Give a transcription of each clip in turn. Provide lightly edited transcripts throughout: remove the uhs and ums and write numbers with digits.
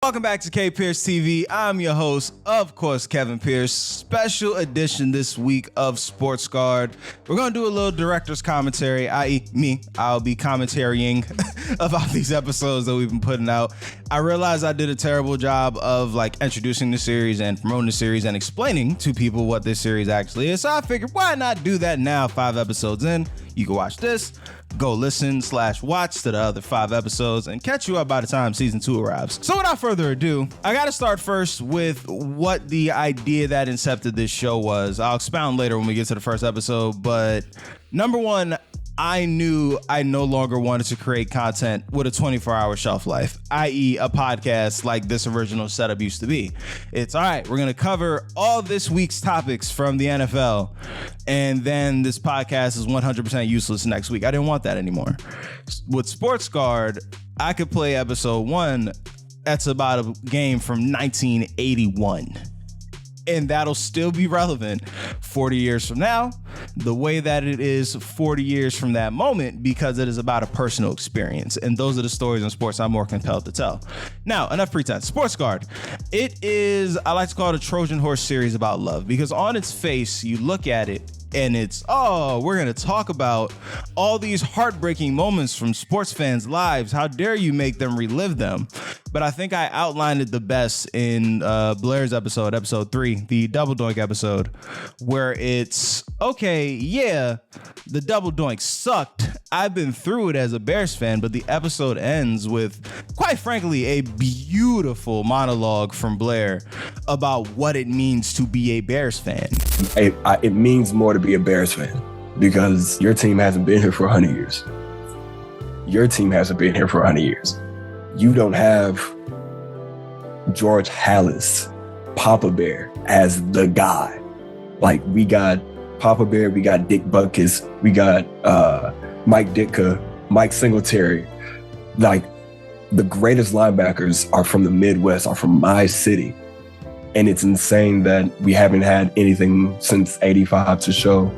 Welcome back to K Pearce TV. I'm your host, of course, Kevin Pearce. Special edition this week of Sports Guard. We're going to do a little director's commentary, i.e. me. I'll be commentarying about these episodes that we've been putting out. I realized I did a terrible job of introducing the series and promoting the series and explaining to people what this series actually is. So I figured, why not do that now, 5 episodes in? You can watch this, go listen/watch to the other 5 episodes, and catch you up by the time season 2 arrives. So without further ado, I gotta start first with what the idea that incepted this show was. I'll expound later when we get to the first episode, but number one, I knew I no longer wanted to create content with a 24-hour shelf life, i.e. a podcast like this original setup used to be. It's all right, we're going to cover all this week's topics from the NFL, and then this podcast is 100% useless next week. I didn't want that anymore. With Sports Guard, I could play episode 1. That's about a game from 1981. And that'll still be relevant 40 years from now, the way that it is 40 years from that moment, because it is about a personal experience. And those are the stories in sports I'm more compelled to tell. Now, enough pretense. Sports Guard. It is, I like to call it a Trojan horse series about love, because on its face, you look at it and it's, oh, we're going to talk about all these heartbreaking moments from sports fans' lives. How dare you make them relive them? But I think I outlined it the best in Blair's episode 3, the Double Doink episode, where it's, okay, yeah, the Double Doink sucked. I've been through it as a Bears fan, but the episode ends with, quite frankly, a beautiful monologue from Blair about what it means to be a Bears fan. It means more to be a Bears fan because your team hasn't been here for 100 years. Your team hasn't been here for 100 years. You don't have George Halas, Papa Bear, as the guy. Like, we got Papa Bear, we got Dick Butkus, we got Mike Ditka, Mike Singletary. Like, the greatest linebackers are from the Midwest, are from my city. And it's insane that we haven't had anything since 85 to show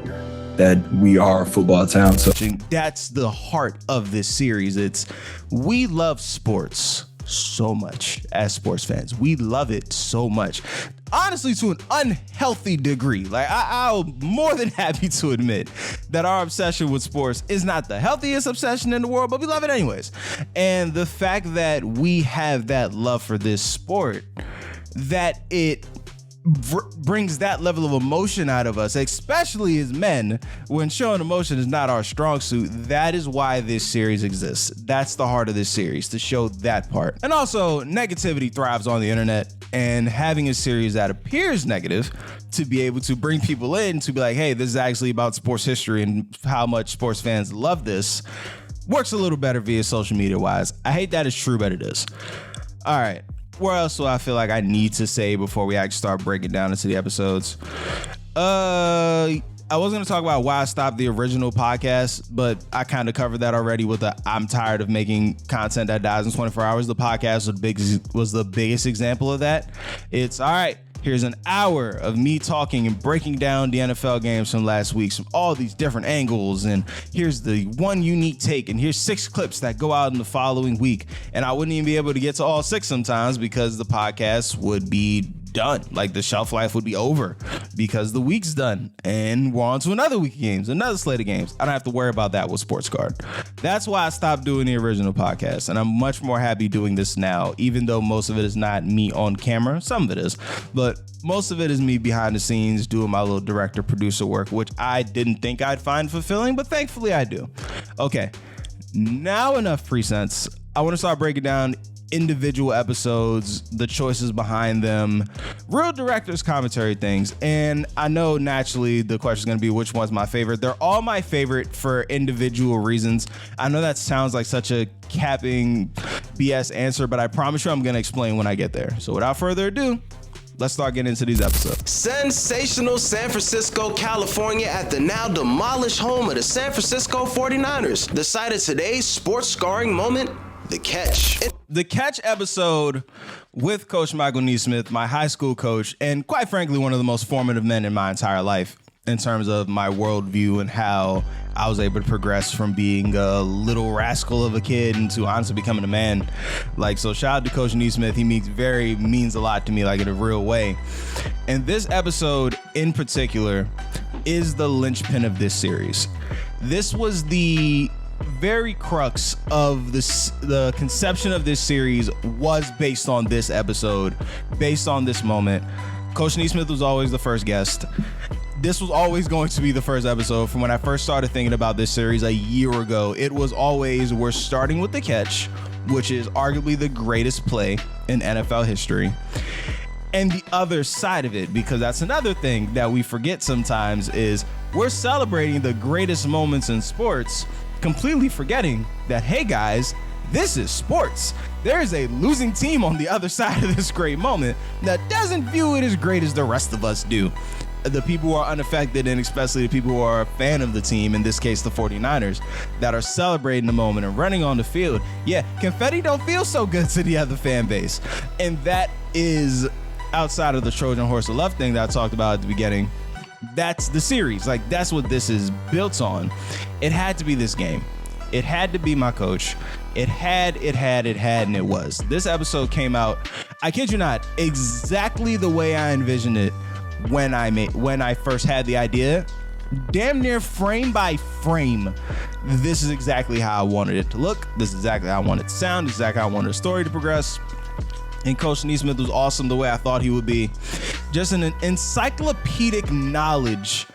that we are a football town. So that's the heart of this series. It's, we love sports so much as sports fans. We love it so much. Honestly, to an unhealthy degree. Like, I'm more than happy to admit that our obsession with sports is not the healthiest obsession in the world, but we love it anyways. And the fact that we have that love for this sport, that it brings that level of emotion out of us, especially as men, when showing emotion is not our strong suit. That is why this series exists. That's the heart of this series, to show that part. And also, negativity thrives on the internet, and having a series that appears negative to be able to bring people in to be like, hey, this is actually about sports history and how much sports fans love this, works a little better via social media wise. I hate that it's true, but it is. All right. Where else do I feel like I need to say before we actually start breaking down into the episodes? I was going to talk about why I stopped the original podcast, but I kind of covered that already with the I'm tired of making content that dies in 24 hours. The podcast was the biggest example of that. It's all right. Here's an hour of me talking and breaking down the NFL games from last week from all these different angles. And here's the one unique take. And here's 6 clips that go out in the following week. And I wouldn't even be able to get to all 6 sometimes because the podcast would be done. Like, the shelf life would be over because the week's done and we're on to another week of games, another slate of games. I don't have to worry about that with Sports Guard. That's why I stopped doing the original podcast, and I'm much more happy doing this now, even though most of it is not me on camera. Some of it is, but most of it is me behind the scenes doing my little director producer work, which I didn't think I'd find fulfilling, but thankfully I do. Okay, now enough pretense. I want to start breaking down individual episodes, the choices behind them, real director's commentary things. And I know naturally the question is going to be which one's my favorite. They're all my favorite for individual reasons. I know that sounds like such a capping BS answer, but I promise you I'm going to explain when I get there. So without further ado, let's start getting into these episodes. Sensational San Francisco, California, at the now demolished home of the San Francisco 49ers. The site of today's sports scarring moment, The Catch. The Catch episode with Coach Michael Neesmith, my high school coach, and quite frankly, one of the most formative men in my entire life. in terms of my worldview and how I was able to progress from being a little rascal of a kid into honestly becoming a man. Like, so shout out to Coach Neesmith. He means a lot to me, like in a real way. And this episode in particular is the linchpin of this series. This was the very crux of this. The conception of this series was based on this episode, based on this moment. Coach Neesmith was always the first guest. This was always going to be the first episode. From when I first started thinking about this series a year ago, it was always, we're starting with the catch, which is arguably the greatest play in NFL history. And the other side of it, because that's another thing that we forget sometimes, is we're celebrating the greatest moments in sports, completely forgetting that, hey guys, this is sports. There is a losing team on the other side of this great moment that doesn't view it as great as the rest of us do. The people who are unaffected, and especially the people who are a fan of the team, in this case the 49ers, that are celebrating the moment and running on the field. Yeah, confetti don't feel so good to the other fan base. And that is, outside of the Trojan horse of love thing that I talked about at the beginning, that's the series. Like, that's what this is built on. It had to be this game. It had to be my coach. It had, and it was. This episode came out, I kid you not, exactly the way I envisioned it when I first had the idea. Damn near frame by frame, this is exactly how I wanted it to look. This is exactly how I wanted it to sound. This is exactly how I wanted the story to progress. And Coach Neesmith was awesome the way I thought he would be. Just an encyclopedic knowledge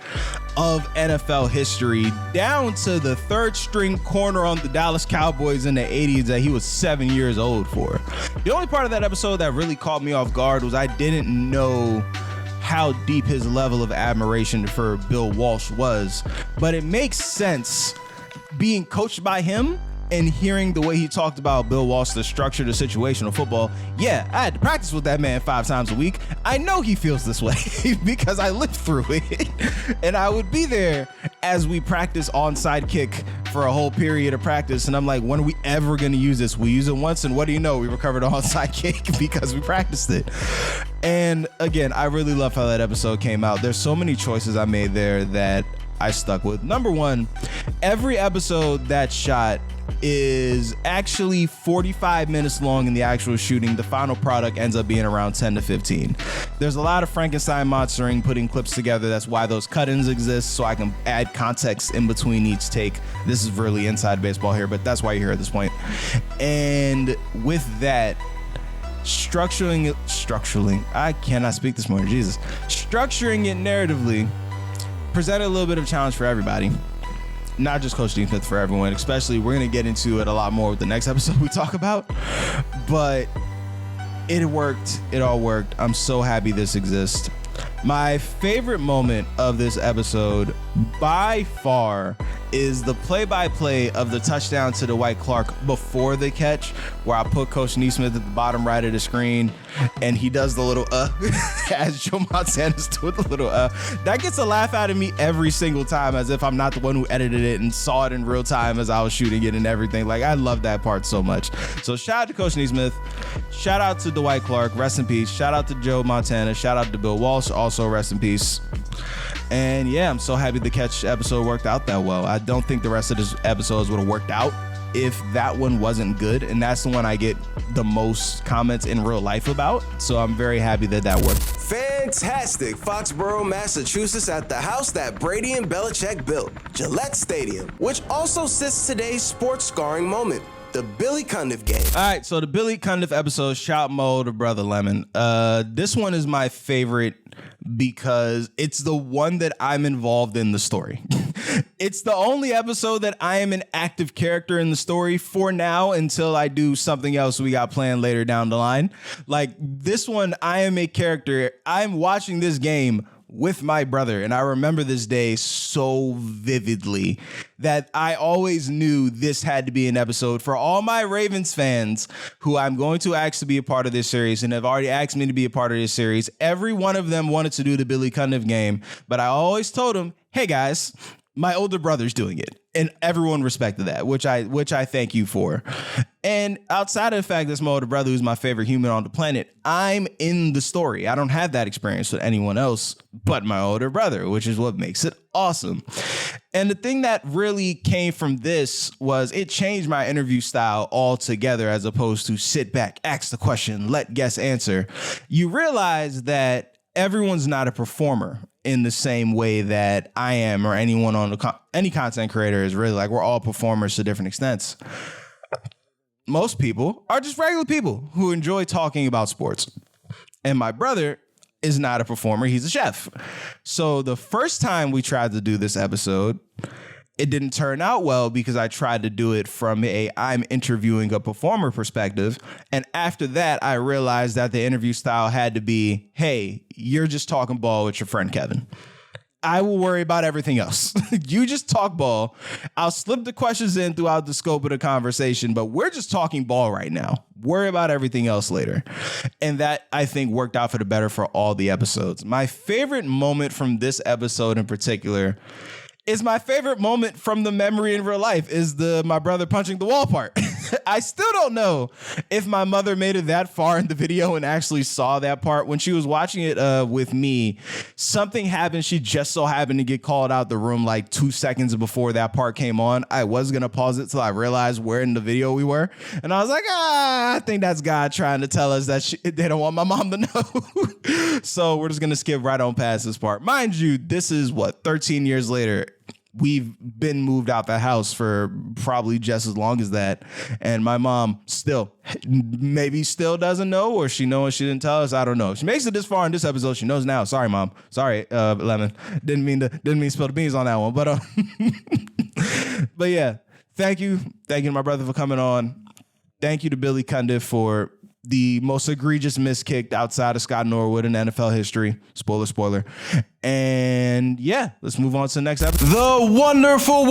of NFL history, down to the third string corner on the Dallas Cowboys in the 80s that he was 7 years old for. The only part of that episode that really caught me off guard was I didn't know how deep his level of admiration for Bill Walsh was, but it makes sense being coached by him and hearing the way he talked about Bill Walsh, the structure, the situational football. Yeah, I had to practice with that man 5 times a week. I know he feels this way because I lived through it. And I would be there as we practice onside kick for a whole period of practice. And I'm like, when are we ever going to use this? We use it once, and what do you know? We recovered an onside kick because we practiced it. And again, I really love how that episode came out. There's so many choices I made there that I stuck with. Number one, every episode that's shot is actually 45 minutes long in the actual shooting. The final product ends up being around 10 to 15. There's a lot of Frankenstein monstering, putting clips together. That's why those cut-ins exist, so I can add context in between each take. This is really inside baseball here, but that's why you're here at this point. And with that, structuring, I cannot speak this morning, Jesus. Structuring it narratively presented a little bit of a challenge for everybody. Not just Coach Neesmith, for everyone, especially we're going to get into it a lot more with the next episode we talk about, but it worked. It all worked. I'm so happy this exists. My favorite moment of this episode by far is the play-by-play of the touchdown to Dwight Clark before the catch, where I put Coach Neesmith at the bottom right of the screen and he does the little as Joe Montana's doing the little that gets a laugh out of me every single time, as if I'm not the one who edited it and saw it in real time as I was shooting it and everything. Like, I love that part so much. So shout out to Coach Neesmith, shout out to Dwight Clark, rest in peace, shout out to Joe Montana, shout out to Bill Walsh, also rest in peace. And yeah, I'm so happy the catch episode worked out that well. I don't think the rest of the episodes would have worked out if that one wasn't good. And that's the one I get the most comments in real life about. So I'm very happy that that worked. Fantastic. Foxborough, Massachusetts, at the house that Brady and Belichick built, Gillette Stadium, which also sits today's sports scarring moment, the Billy Cundiff game. All right, so the Billy Cundiff episode, shout mo to Brother Lemon. This one is my favorite because it's the one that I'm involved in the story. It's the only episode that I am an active character in the story for now, until I do something else we got planned later down the line. Like this one, I am a character. I'm watching this game with my brother, and I remember this day so vividly that I always knew this had to be an episode for all my Ravens fans who I'm going to ask to be a part of this series and have already asked me to be a part of this series. Every one of them wanted to do the Billy Cundiff game, but I always told them, hey guys, My older brother's doing it, and everyone respected that, which I thank you for. And outside of the fact that my older brother who's my favorite human on the planet, I'm in the story. I don't have that experience with anyone else but my older brother, which is what makes it awesome. And the thing that really came from this was it changed my interview style altogether, as opposed to sit back, ask the question, let guests answer. You realize that everyone's not a performer in the same way that I am, or anyone on any content creator is really. Like, we're all performers to different extents. Most people are just regular people who enjoy talking about sports. And my brother is not a performer. He's a chef. So the first time we tried to do this episode, it didn't turn out well because I tried to do it from I'm interviewing a performer perspective. And after that, I realized that the interview style had to be, hey, you're just talking ball with your friend Kevin. I will worry about everything else. You just talk ball. I'll slip the questions in throughout the scope of the conversation, but we're just talking ball right now. Worry about everything else later. And that, I think, worked out for the better for all the episodes. My favorite moment from this episode in particular is my favorite moment from the memory in real life, is my brother punching the wall part. I still don't know if my mother made it that far in the video and actually saw that part. When she was watching it with me, something happened. She just so happened to get called out the room like 2 seconds before that part came on. I was going to pause it till I realized where in the video we were. And I was like, I think that's God trying to tell us that they don't want my mom to know. So we're just going to skip right on past this part. Mind you, this is 13 years later. We've been moved out the house for probably just as long as that. And my mom still doesn't know, or she knows she didn't tell us. I don't know. If she makes it this far in this episode, she knows now. Sorry, Mom. Sorry, Lemon. Didn't mean to spill the beans on that one. But yeah, thank you. Thank you to my brother for coming on. Thank you to Billy Cundiff for the most egregious miss kicked outside of Scott Norwood in NFL history. Spoiler. And yeah, let's move on to the next episode. The wonderful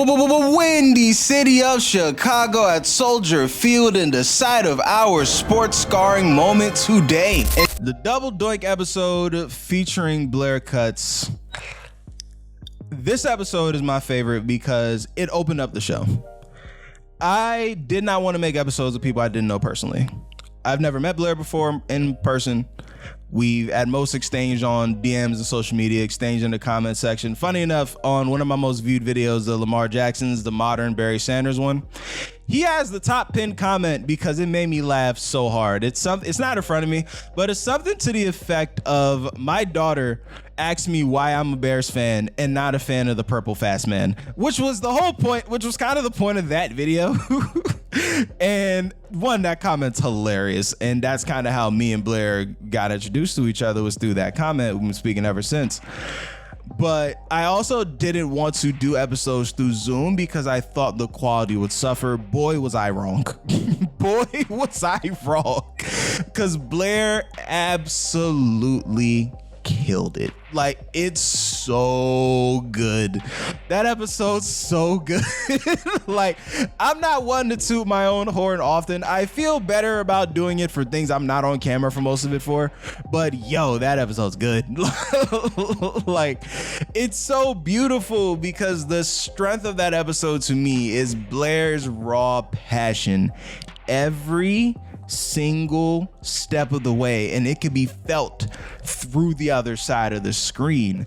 windy city of Chicago at Soldier Field in the site of our sports scarring moment today. The Double Doink episode featuring Blair Cuts. This episode is my favorite because it opened up the show. I did not want to make episodes of people I didn't know personally. I've never met Blair before in person. We've at most exchanged on DMs and social media, exchanged in the comment section. Funny enough, on one of my most viewed videos, the Lamar Jackson's, the modern Barry Sanders one, he has the top pinned comment because it made me laugh so hard. It's not in front of me, but it's something to the effect of, my daughter asked me why I'm a Bears fan and not a fan of the Purple Fast Man, which was the whole point, which was kind of the point of that video. And that comment's hilarious. And that's kind of how me and Blair got introduced to each other, was through that comment. We've been speaking ever since. But I also didn't want to do episodes through Zoom because I thought the quality would suffer. Boy, was I wrong. Because Blair absolutely killed it. Like, it's so good. That episode's so good. Like, I'm not one to toot my own horn often. I feel better about doing it for things I'm not on camera for most of it for. But yo, that episode's good. Like, it's so beautiful because the strength of that episode to me is Blair's raw passion every single step of the way, and it can be felt through the other side of the screen.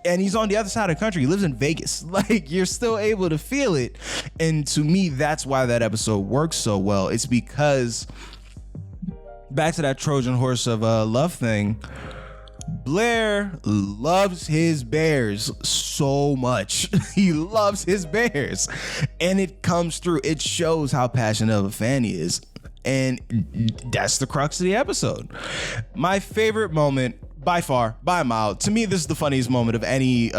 And he's on the other side of the country. He lives in Vegas. Like, you're still able to feel it. And to me, that's why that episode works so well. It's because, back to that Trojan horse of love thing, Blair loves his Bears so much. He loves his Bears, and it comes through. It shows how passionate of a fan he is. And that's the crux of the episode. My favorite moment, by far, by a mile, to me, this is the funniest moment of any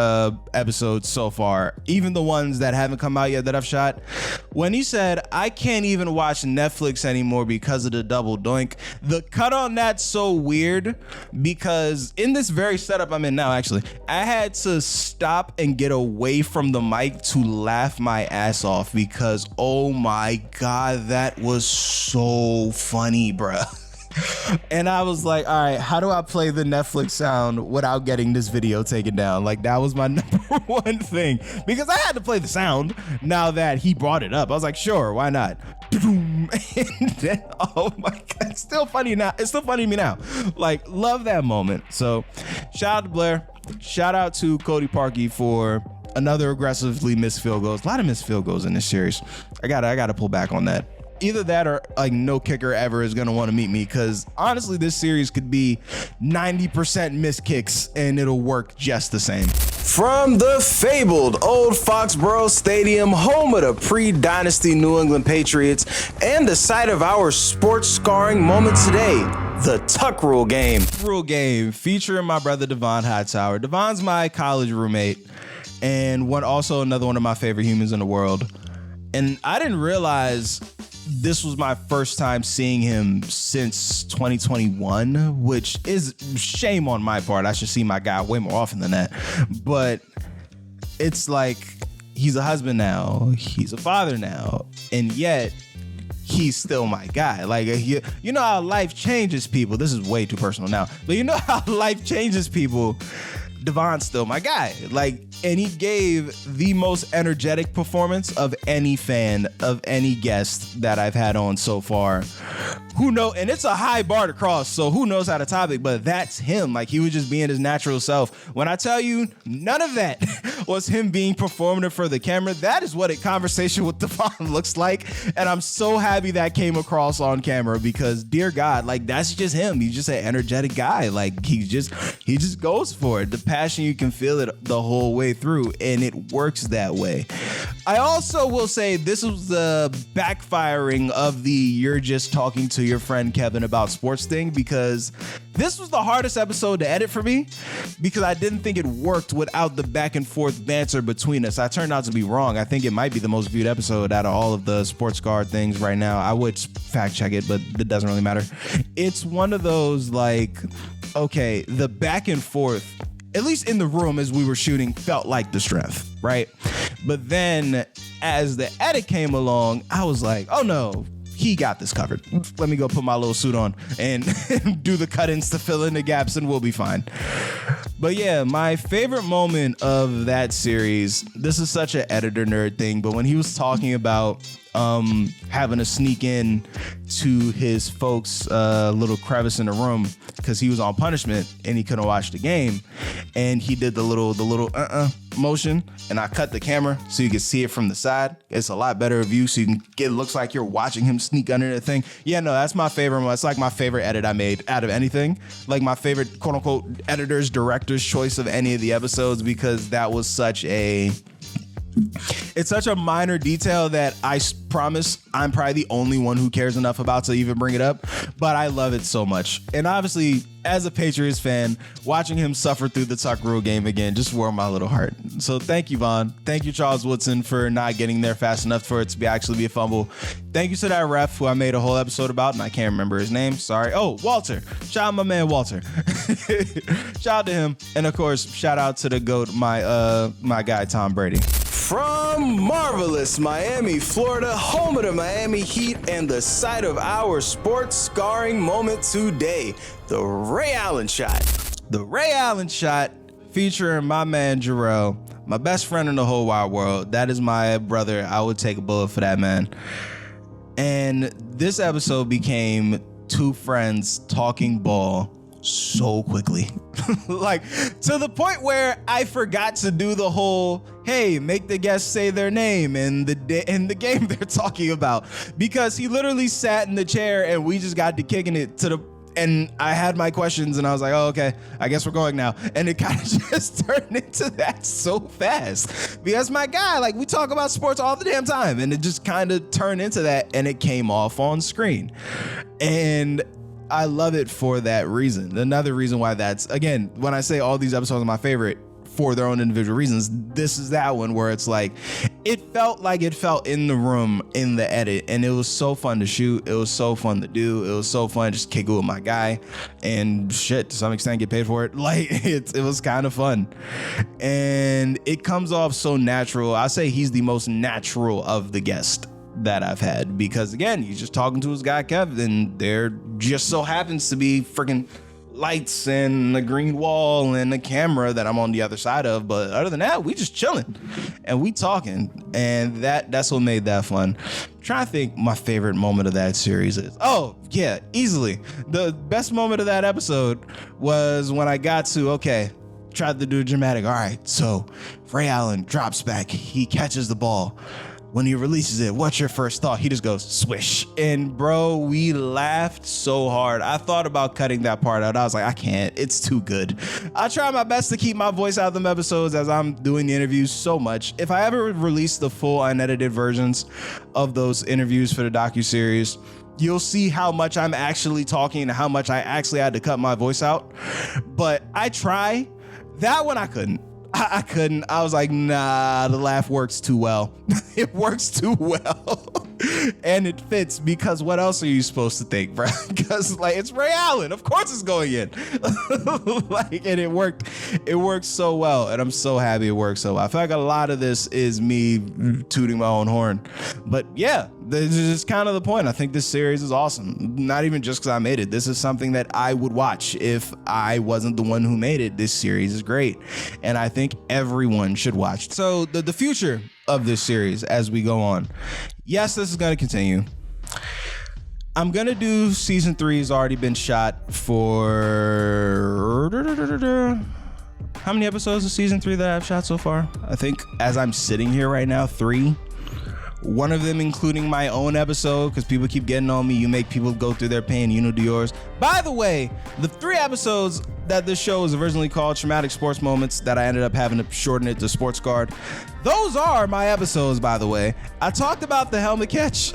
episode so far, even the ones that haven't come out yet that I've shot. When he said, I can't even watch Netflix anymore because of the Double Doink. The cut on that's so weird because in this very setup I'm in now, actually, I had to stop and get away from the mic to laugh my ass off because, oh my God, that was so funny, bruh. And I was like, all right, how do I play the Netflix sound without getting this video taken down? Like, that was my number one thing, because I had to play the sound now that he brought it up. I was like, sure, why not? And then, oh my God, it's still funny now. It's still funny to me now. Like, love that moment. So shout out to Blair. Shout out to Cody Parkey for another aggressively missed field goals. A lot of missed field goals in this series. I gotta pull back on that. Either that or like no kicker ever is gonna want to meet me, because honestly this series could be 90% missed kicks and it'll work just the same. From the fabled old Foxborough Stadium, home of the pre-dynasty New England Patriots and the site of our sports scarring moment today, the Tuck Rule game. Rule game featuring my brother Devon Hightower. Devon's my college roommate and also another one of my favorite humans in the world. And I didn't realize this was my first time seeing him since 2021, which is shame on my part. I should see my guy way more often than that. But it's like, he's a husband now, he's a father now, and yet he's still my guy. Like, you know how life changes people. This is way too personal now, but you know how life changes people. Devon's still my guy. Like, and he gave the most energetic performance of any fan, of any guest that I've had on so far. Who know, and it's a high bar to cross, so who knows how to top it, but that's him. Like, he was just being his natural self. When I tell you, none of that was him being performative for the camera. That is what a conversation with Devon looks like, and I'm so happy that came across on camera, because dear God, like, that's just him. He's just an energetic guy. Like, he just goes for it. The passion, you can feel it the whole way through, and it works that way. I also will say this was the backfiring of the "you're just talking to your friend Kevin about sports" thing, because this was the hardest episode to edit for me, because I didn't think it worked without the back and forth banter between us. I turned out to be wrong. I think it might be the most viewed episode out of all of the sports card things right now. I would fact check it, but it doesn't really matter. It's one of those, like, okay, the back and forth, at least in the room as we were shooting, felt like the strength, right? But then as the edit came along, I was like, oh no, he got this covered. Let me go put my little suit on and do the cut-ins to fill in the gaps, and we'll be fine. But yeah, my favorite moment of that series, this is such an editor nerd thing, but when he was talking about having to sneak in to his folks' little crevice in the room because he was on punishment and he couldn't watch the game, and he did the little motion, and I cut the camera so you can see it from the side. It's a lot better view, so you can get, it looks like you're watching him sneak under the thing. Yeah, no, that's my favorite one. It's like my favorite edit I made out of anything, like my favorite quote unquote editor's director's choice of any of the episodes, because that was it's such a minor detail that I promise I'm probably the only one who cares enough about to even bring it up, but I love it so much. And obviously, as a Patriots fan, watching him suffer through the Tuck Rule game again just warmed my little heart. So thank you, Vaughn. Thank you, Charles Woodson, for not getting there fast enough for it to actually be a fumble. Thank you to that ref who I made a whole episode about, and I can't remember his name. Sorry. Oh, Walter. Shout out my man, Walter. Shout out to him. And of course, shout out to the GOAT, my guy, Tom Brady. From marvelous Miami, Florida, home of the Miami Heat and the site of our sports scarring moment today, the Ray Allen shot. The Ray Allen shot, featuring my man Jarrell, my best friend in the whole wide world. That is my brother. I would take a bullet for that man. And this episode became two friends talking ball so quickly. Like, to the point where I forgot to do the whole, hey, make the guests say their name and the game they're talking about, because he literally sat in the chair and we just got to kicking it and I had my questions and I was like, oh, okay, I guess we're going now. And it kind of just turned into that so fast, because my guy, like, we talk about sports all the damn time, and it just kind of turned into that, and it came off on screen. And I love it for that reason. Another reason why that's, again, when I say all these episodes are my favorite for their own individual reasons, this is that one where it's like, it felt like it felt in the room in the edit, and it was so fun to shoot. It was so fun to do. It was so fun to just kick it with my guy, and shit, to some extent get paid for it. Like, it was kind of fun, and it comes off so natural. I say he's the most natural of the guests that I've had, because again, he's just talking to his guy Kev, and there just so happens to be freaking lights and the green wall and the camera that I'm on the other side of, but other than that, we just chilling and we talking, and that's what made that fun. I'm trying to think my favorite moment of that series is, oh yeah, easily the best moment of that episode was when I got to, tried to do a dramatic, all right, so Ray Allen drops back, he catches the ball. When he releases it, what's your first thought? He just goes, swish. And bro, we laughed so hard. I thought about cutting that part out. I was like, I can't. It's too good. I try my best to keep my voice out of them episodes as I'm doing the interviews so much. If I ever release the full unedited versions of those interviews for the docuseries, you'll see how much I'm actually talking and how much I actually had to cut my voice out. But I try. That one I couldn't. I couldn't. I was like, nah, the laugh works too well. It works too well. And it fits, because what else are you supposed to think, bro? Because like, it's Ray Allen. Of course it's going in. Like, and it worked so well. And I'm so happy it worked so well. I feel like a lot of this is me tooting my own horn. But yeah, this is kind of the point. I think this series is awesome. Not even just because I made it. This is something that I would watch if I wasn't the one who made it. This series is great. And I think everyone should watch. So the future of this series as we go on. Yes, this is going to continue. I'm going to do season 3 has already been shot for... How many episodes of season 3 that I've shot so far? I think as I'm sitting here right now, 3. One of them including my own episode, because people keep getting on me. You make people go through their pain, you know, do yours. By the way, the 3 episodes that this show was originally called Traumatic Sports Moments that I ended up having to shorten it to Sports Guard, those are my episodes, by the way. I talked about the helmet catch.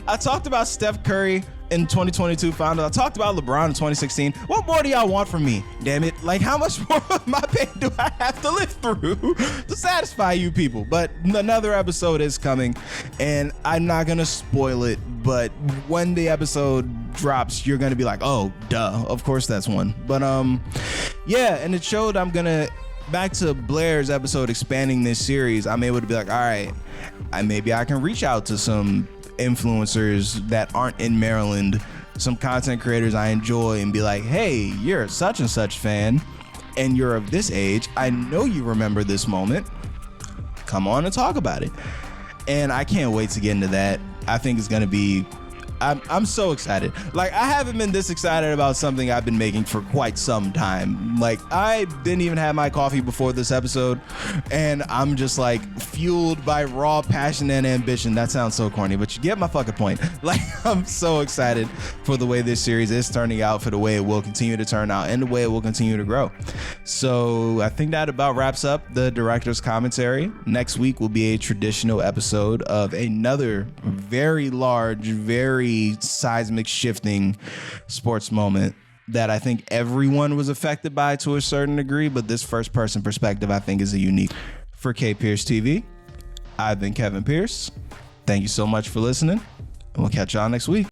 I talked about Steph Curry in 2022 finals. I talked about LeBron in 2016. What more do y'all want from me? Damn it. Like, how much more of my pain do I have to live through to satisfy you people? But another episode is coming, and I'm not going to spoil it, but when the episode drops, you're going to be like, oh, duh. Of course that's one. But, yeah, and it showed back to Blair's episode expanding this series, I'm able to be like, all right, maybe I can reach out to some influencers that aren't in Maryland, some content creators I enjoy, and be like, hey, you're a such and such fan and you're of this age. I know you remember this moment. Come on and talk about it. And I can't wait to get into that. I think it's going to be, I'm so excited. Like, I haven't been this excited about something I've been making for quite some time. Like, I didn't even have my coffee before this episode, and I'm just like fueled by raw passion and ambition. That sounds so corny, but you get my fucking point. Like, I'm so excited for the way this series is turning out, for the way it will continue to turn out, and the way it will continue to grow. So I think that about wraps up the director's commentary. Next week will be a traditional episode of another very large, very seismic shifting sports moment that I think everyone was affected by to a certain degree, but this first person perspective I think is a unique. For K Pearce TV, I've been Kevin Pearce. Thank you so much for listening, and we'll catch y'all next week.